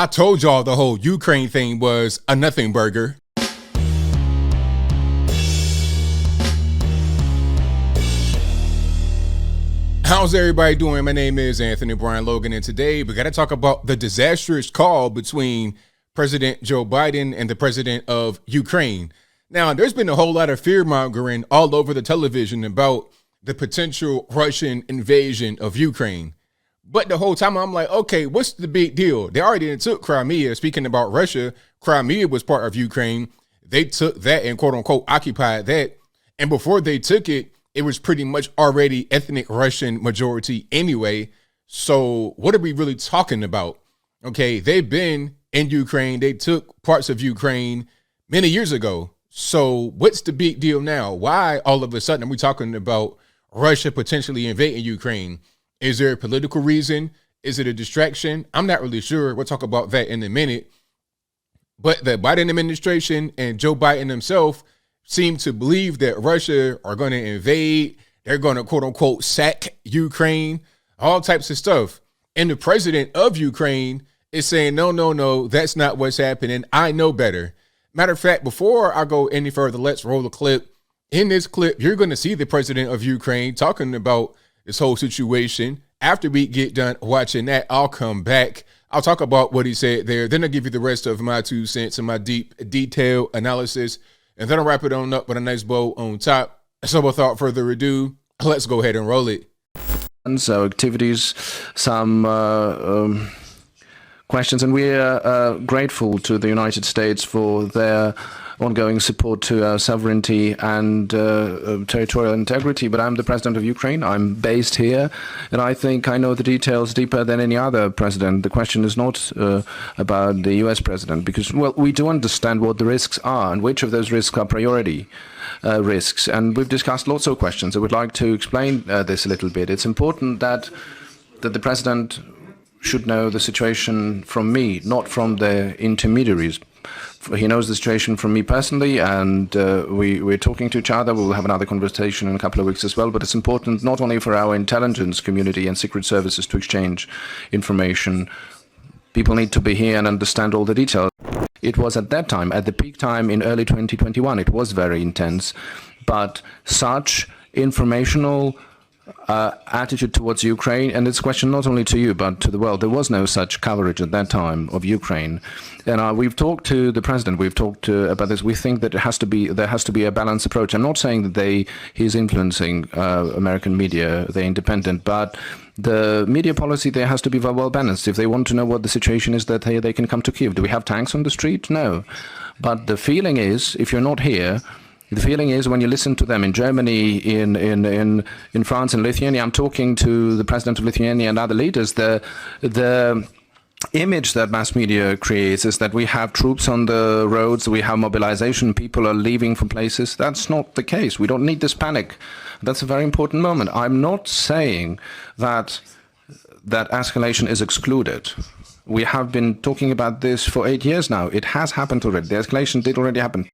I told y'all the whole Ukraine thing was a nothing burger. How's everybody doing? My name is Anthony Brian Logan, and today we got to talk about the disastrous call between President Joe Biden and the president of Ukraine. Now, there's been a whole lot of fear-mongering all over the television about the potential Russian invasion of Ukraine. But the whole time I'm like, okay, what's the big deal? They already took Crimea. Speaking about Russia, Crimea was part of Ukraine. They took that and quote unquote occupied that. And before they took it, it was pretty much already ethnic Russian majority anyway. So what are we really talking about? Okay, they've been in Ukraine. They took parts of Ukraine many years ago. So what's the big deal now? Why all of a sudden are we talking about Russia potentially invading Ukraine? Is there a political reason? Is it a distraction? I'm not really sure. We'll talk about that in a minute. But the Biden administration and Joe Biden himself seem to believe that Russia are going to invade. They're going to, quote unquote, sack Ukraine, all types of stuff. And the president of Ukraine is saying, no, that's not what's happening. I know better. Matter of fact, before I go any further, let's roll the clip. In this clip, you're going to see the president of Ukraine talking about this whole situation. After we get done watching that, I'll come back. I'll talk about what he said there. Then I'll give you the rest of my 2 cents and my deep detailed analysis. And then I'll wrap it on up with a nice bow on top. So without further ado, let's go ahead and roll it. So activities, some questions, and we are grateful to the United States for their ongoing support to our sovereignty and territorial integrity. But I'm the president of Ukraine. I'm based here, and I think I know the details deeper than any other president. The question is not about the US president, because, well, we do understand what the risks are and which of those risks are priority risks. And we've discussed lots of questions. I would like to explain this a little bit. It's important that the president should know the situation from me, not from the intermediaries. He knows the situation from me personally, and we're talking to each other. We'll have another conversation in a couple of weeks as well. But it's important not only for our intelligence community and secret services to exchange information. People need to be here and understand all the details. It was at that time, at the peak time in early 2021, it was very intense. But such informational attitude towards Ukraine, and it's a question not only to you but to the world. There was no such coverage at that time of Ukraine, and we've talked to the president. We've talked about this. We think that there has to be a balanced approach. I'm not saying that he's influencing American media. They're independent, but the media policy there has to be well balanced. If they want to know what the situation is, that they can come to Kyiv. Do we have tanks on the street? No, but the feeling is, if you're not here, the feeling is when you listen to them in Germany, in France and Lithuania, I'm talking to the president of Lithuania and other leaders, the image that mass media creates is that we have troops on the roads, we have mobilization, people are leaving from places. That's not the case. We don't need this panic. That's a very important moment. I'm not saying that escalation is excluded. We have been talking about this for 8 years now. It has happened already. The escalation did already happen.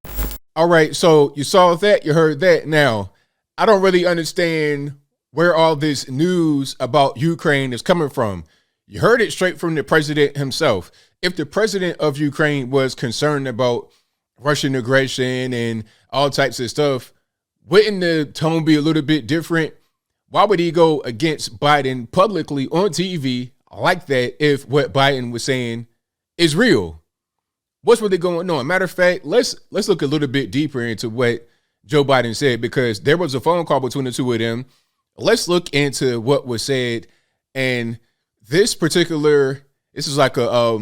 All right, so you saw that, you heard that. Now, I don't really understand where all this news about Ukraine is coming from. You heard it straight from the president himself. If the president of Ukraine was concerned about Russian aggression and all types of stuff, wouldn't the tone be a little bit different? Why would he go against Biden publicly on TV like that if what Biden was saying is real? What's really going on? Matter of fact, let's look a little bit deeper into what Joe Biden said, because there was a phone call between the two of them. Let's look into what was said. And this is like I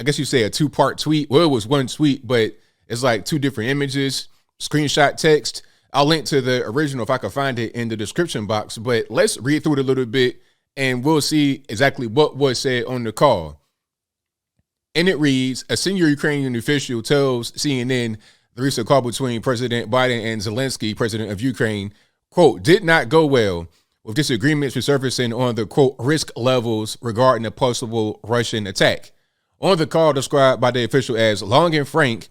guess you say a 2-part tweet. Well, it was one tweet, but it's like 2 different images, screenshot text. I'll link to the original if I can find it in the description box. But let's read through it a little bit and we'll see exactly what was said on the call. And it reads, a senior Ukrainian official tells CNN the recent call between President Biden and Zelensky, president of Ukraine, quote, did not go well, with disagreements resurfacing on the, quote, risk levels regarding a possible Russian attack. On the call described by the official as long and frank,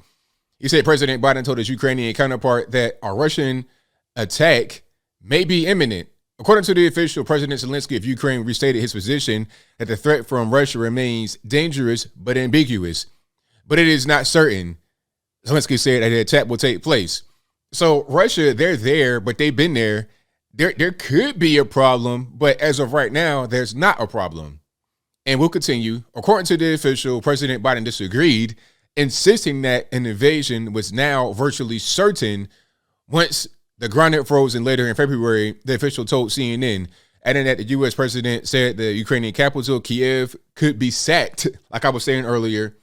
he said President Biden told his Ukrainian counterpart that a Russian attack may be imminent According to the official, President Zelensky of Ukraine restated his position that the threat from Russia remains dangerous but ambiguous. But it is not certain, Zelensky said, that the attack will take place. So Russia, they're there, but they've been there. There could be a problem, but as of right now, there's not a problem. And we'll continue. According to the official, President Biden disagreed, insisting that an invasion was now virtually certain once the ground had frozen later in February. The official told CNN, adding that the U.S. president said the Ukrainian capital, Kiev, could be sacked, like I was saying earlier,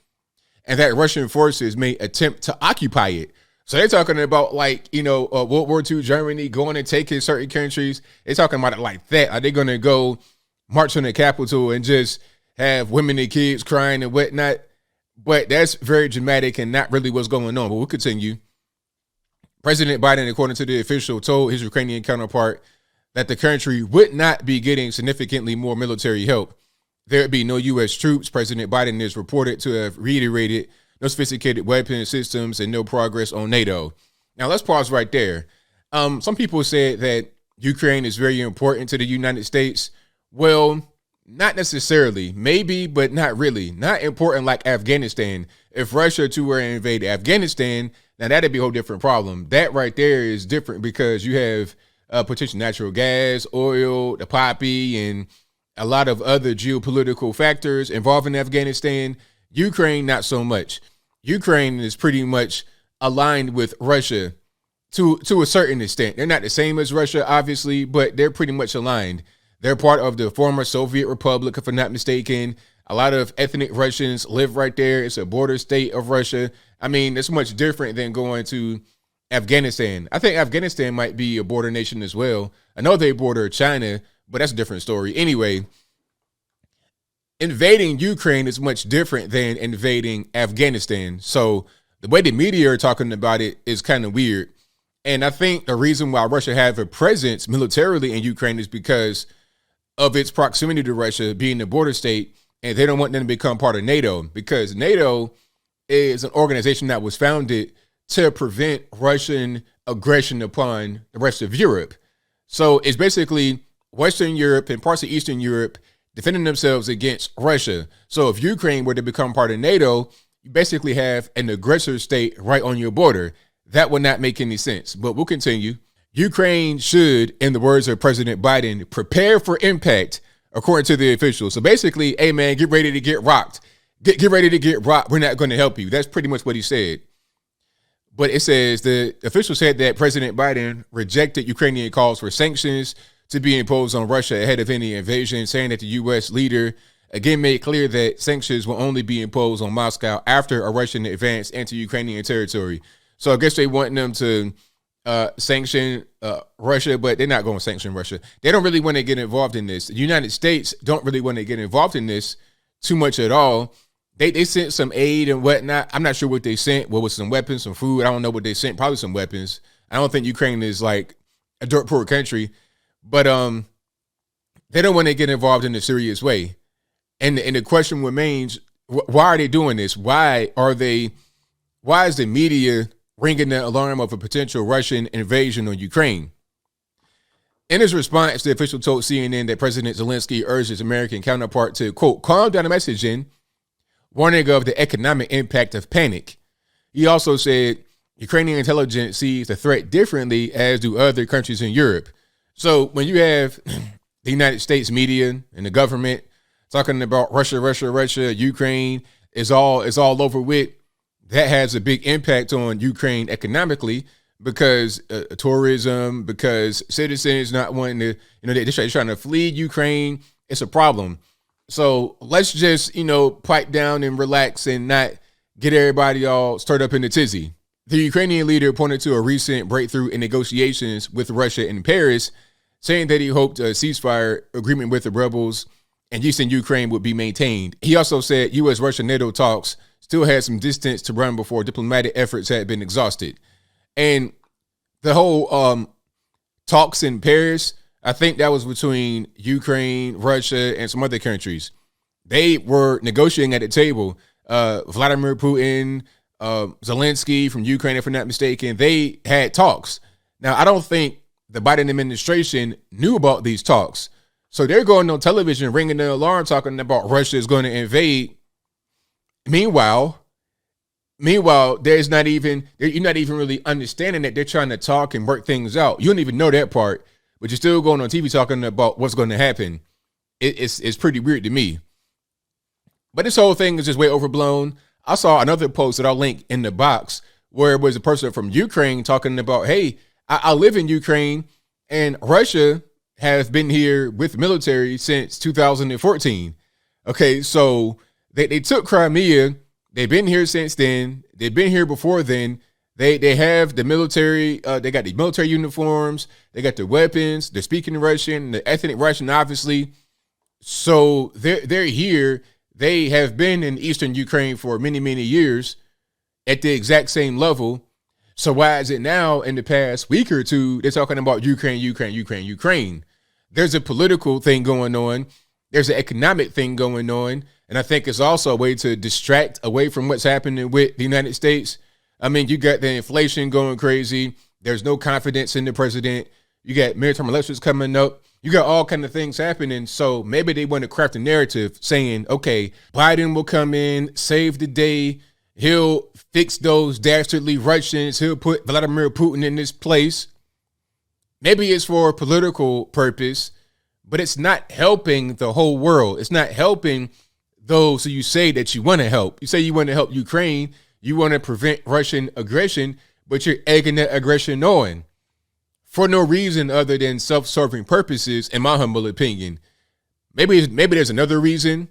and that Russian forces may attempt to occupy it. So they're talking about World War II Germany going and taking certain countries. They're talking about it like that. Are they going to go march on the capital and just have women and kids crying and whatnot? But that's very dramatic and not really what's going on. But we'll continue. President Biden, according to the official, told his Ukrainian counterpart that the country would not be getting significantly more military help. There would be no U.S. troops. President Biden is reported to have reiterated no sophisticated weapon systems and no progress on NATO. Now, let's pause right there. Some people said that Ukraine is very important to the United States. Well, not necessarily. Maybe, but not really. Not important like Afghanistan. If Russia too were to invade Afghanistan, now that'd be a whole different problem. That right there is different because you have potential natural gas, oil, the poppy, and a lot of other geopolitical factors involved in Afghanistan. Ukraine, not so much. Ukraine is pretty much aligned with Russia to a certain extent. They're not the same as Russia, obviously, but they're pretty much aligned. They're part of the former Soviet Republic, if I'm not mistaken. A lot of ethnic Russians live right there. It's a border state of Russia. I mean, it's much different than going to Afghanistan. I think Afghanistan might be a border nation as well. I know they border China, but that's a different story. Anyway, invading Ukraine is much different than invading Afghanistan. So the way the media are talking about it is kind of weird. And I think the reason why Russia have a presence militarily in Ukraine is because of its proximity to Russia being a border state, and they don't want them to become part of NATO, because NATO is an organization that was founded to prevent Russian aggression upon the rest of Europe. So it's basically Western Europe and parts of Eastern Europe defending themselves against Russia. So if Ukraine were to become part of NATO, you basically have an aggressor state right on your border. That would not make any sense, but we'll continue. Ukraine should, in the words of President Biden, prepare for impact, according to the officials. So basically, hey man, get ready to get rocked. Get ready to get rocked. We're not going to help you. That's pretty much what he said. But it says the official said that President Biden rejected Ukrainian calls for sanctions to be imposed on Russia ahead of any invasion, saying that the U.S. leader again made clear that sanctions will only be imposed on Moscow after a Russian advance into Ukrainian territory. So I guess they want them to sanction Russia, but they're not going to sanction Russia. They don't really want to get involved in this. The United States don't really want to get involved in this too much at all. They sent some aid and whatnot. I'm not sure what they sent. What was some weapons, some food? I don't know what they sent. Probably some weapons. I don't think Ukraine is like a dirt poor country, but they don't want to get involved in a serious way. And the question remains: why are they doing this? Why is the media ringing the alarm of a potential Russian invasion on Ukraine? In his response, the official told CNN that President Zelensky urged his American counterpart to, quote, calm down the messaging, warning of the economic impact of panic. He also said Ukrainian intelligence sees the threat differently, as do other countries in Europe. So when you have the United States media and the government talking about Russia, Ukraine is all over with, that has a big impact on Ukraine economically, because tourism, because citizens not wanting to, they're trying to flee Ukraine. It's a problem. So let's just, pipe down and relax and not get everybody all stirred up in the tizzy. The Ukrainian leader pointed to a recent breakthrough in negotiations with Russia in Paris, saying that he hoped a ceasefire agreement with the rebels and eastern Ukraine would be maintained. He also said U.S.-Russia NATO talks still had some distance to run before diplomatic efforts had been exhausted. And the whole talks in Paris, I think that was between Ukraine, Russia, and some other countries. They were negotiating at the table. Vladimir Putin, Zelensky from Ukraine, if I'm not mistaken, they had talks. Now, I don't think the Biden administration knew about these talks. So they're going on television, ringing the alarm, talking about Russia is going to invade. Meanwhile, you're not even really understanding that they're trying to talk and work things out. You don't even know that part, but you're still going on TV talking about what's going to happen. It's pretty weird to me. But this whole thing is just way overblown. I saw another post that I'll link in the box where it was a person from Ukraine talking about, hey, I live in Ukraine and Russia has been here with military since 2014. Okay, so they took Crimea. They've been here since then. They've been here before then. They have the military. They got the military uniforms. They got the weapons. They're speaking Russian, the ethnic Russian, obviously. So they're here. They have been in eastern Ukraine for many, many years at the exact same level. So why is it now in the past week or two, they're talking about Ukraine? There's a political thing going on. There's an economic thing going on. And I think it's also a way to distract away from what's happening with the United States. I mean, you got the inflation going crazy. There's no confidence in the president. You got midterm elections coming up. You got all kind of things happening. So maybe they want to craft a narrative saying, okay, Biden will come in, save the day. He'll fix those dastardly Russians. He'll put Vladimir Putin in his place. Maybe it's for a political purpose, but it's not helping the whole world. It's not helping those who you say that you want to help. You say you want to help Ukraine. You want to prevent Russian aggression, but you're egging that aggression on for no reason other than self-serving purposes, in my humble opinion. Maybe there's another reason.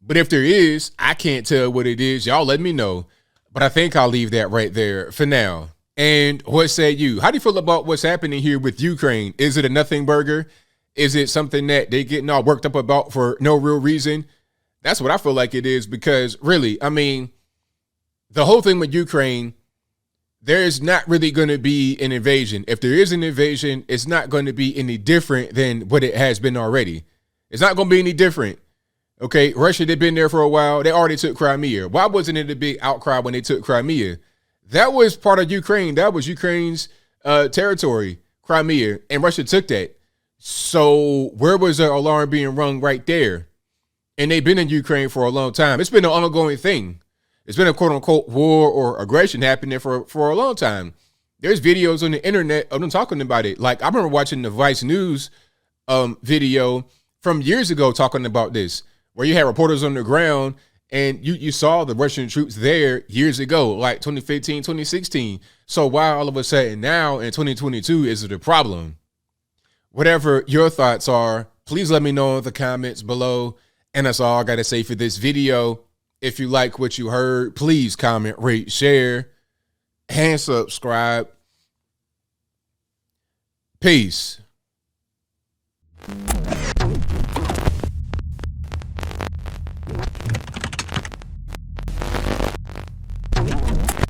But if there is, I can't tell what it is. Y'all let me know. But I think I'll leave that right there for now. And what say you? How do you feel about what's happening here with Ukraine? Is it a nothing burger? Is it something that they're getting all worked up about for no real reason? That's what I feel like it is, because really, I mean, the whole thing with Ukraine, there's not really going to be an invasion. If there is an invasion, it's not going to be any different than what it has been already. It's not going to be any different. Okay, Russia, they've been there for a while. They already took Crimea. Why wasn't it a big outcry when they took Crimea? That was part of Ukraine. That was Ukraine's territory, Crimea, and Russia took that. So where was the alarm being rung right there? And they've been in Ukraine for a long time. It's been an ongoing thing. It's been a quote unquote war or aggression happening for a long time. There's videos on the internet of them talking about it. Like I remember watching the Vice News video from years ago talking about this, where you had reporters on the ground and you saw the Russian troops there years ago, like 2015, 2016. So why all of a sudden now in 2022 is it a problem? Whatever your thoughts are, please let me know in the comments below. And that's all I got to say for this video. If you like what you heard, please comment, rate, share, and subscribe. Peace.